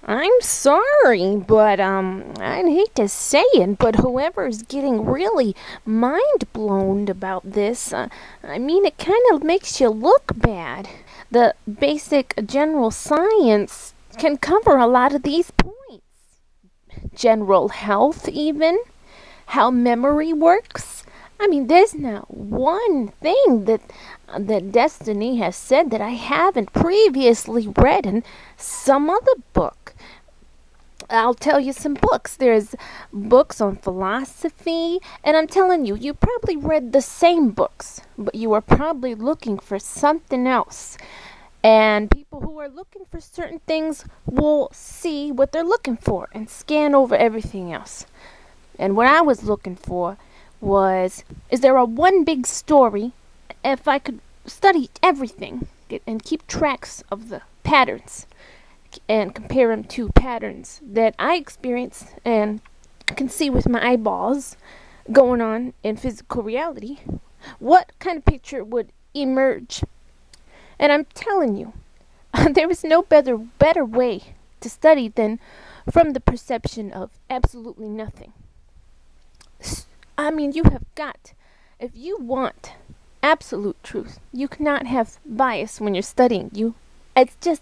I'm sorry, but I'd hate to say it, but whoever's getting really mind blown about this, it kind of makes you look bad. The basic general science can cover a lot of these points. General health, even how memory works. There's not one thing that Destiny has said that I haven't previously read in some other book. I'll tell you some books. There's books on philosophy, and I'm telling you, you probably read the same books, but you are probably looking for something else. And people who are looking for certain things will see what they're looking for and scan over everything else. And what I was looking for was, is there a one big story? If I could study everything and keep tracks of the patterns and compare them to patterns that I experience and can see with my eyeballs going on in physical reality, what kind of picture would emerge? And I'm telling you, there is no better way to study than from the perception of absolutely nothing. You have got, if you want absolute truth, you cannot have bias when you're studying. It's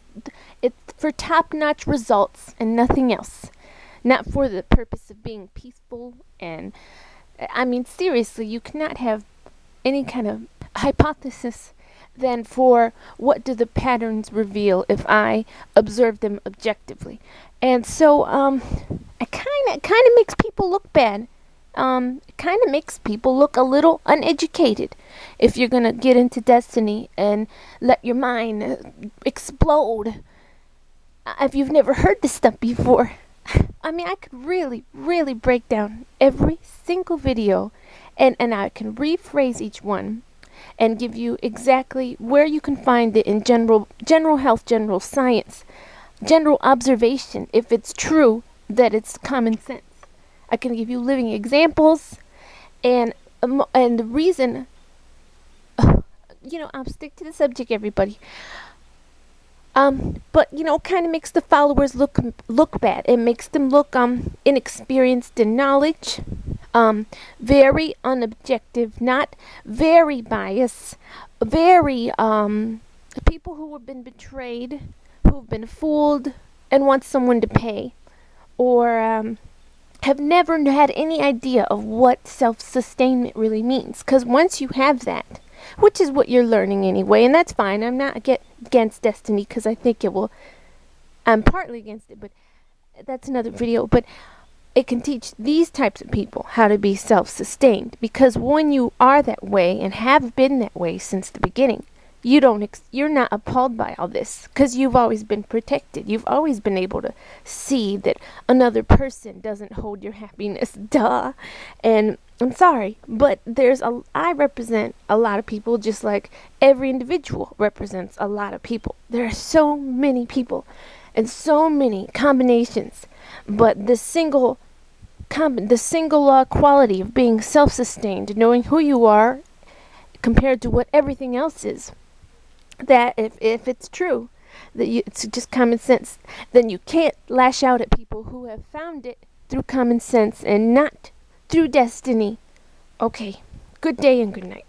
for top-notch results and nothing else. Not for the purpose of being peaceful and, seriously, you cannot have any kind of hypothesis than for what do the patterns reveal if I observe them objectively. And so, it kind of makes people look bad. It kind of makes people look a little uneducated if you're going to get into Destiny and let your mind explode. If you've never heard this stuff before, I could really, really break down every single video and I can rephrase each one and give you exactly where you can find it in general health, general science, general observation, if it's true that it's common sense. I can give you living examples, and the reason, I'll stick to the subject, everybody. But kind of makes the followers look bad. It makes them look inexperienced in knowledge, very unobjective, not very biased, very people who have been betrayed, who've been fooled, and want someone to pay, or have never had any idea of what self-sustainment really means. Because once you have that, which is what you're learning anyway, and that's fine. I'm not against Destiny because I think it will. I'm partly against it, but that's another video. But it can teach these types of people how to be self-sustained, because when you are that way and have been that way since the beginning, you're not appalled by all this because you've always been protected. You've always been able to see that another person doesn't hold your happiness. Duh. And I'm sorry, but I represent a lot of people, just like every individual represents a lot of people. There are so many people and so many combinations, but the single quality of being self-sustained, knowing who you are compared to what everything else is, that if it's true, that it's just common sense, then you can't lash out at people who have found it through common sense and not through Destiny. Okay, good day and good night.